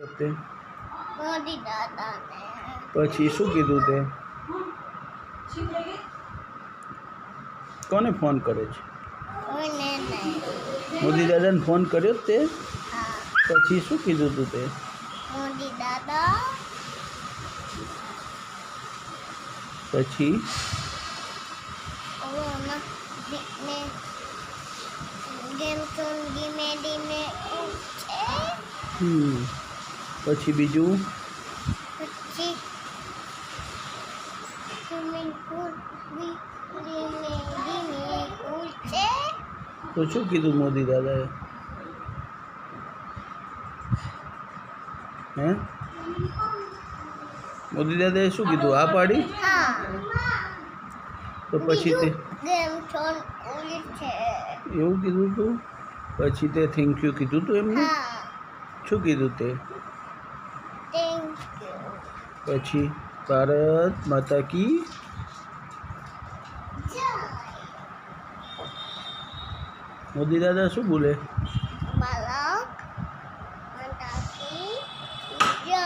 તે મોદી દાદાને પછી શું કીધું તે? કોને ફોન કરે છે? કોઈને નહીં. મોદી દાદાને ફોન કર્યો જ તે? હા, પછી શું કીધું તું તે? મોદી દાદા પછી ઓમાં ધીમે ધીમે ધીમે ધીમે ઉઠે. પછી બીજું પછી સ્વિમિંગ પુલ ધીમે ધીમે ઉઠે. તો શું કીધું મોદી દાદાએ? હે મોદી દાદાએ શું કીધું? આ પાડી? હા, તો પછી તે ગેમ ઝોન ઉઠે. એવું કીધું તું? પછી તે થેન્ક યુ કીધું તું એમને? હા, શું કીધું તે? Thank you. પછી ભારત માતા કી જય. મોદી દાદા શું બોલે? બાળક માતા કી જય.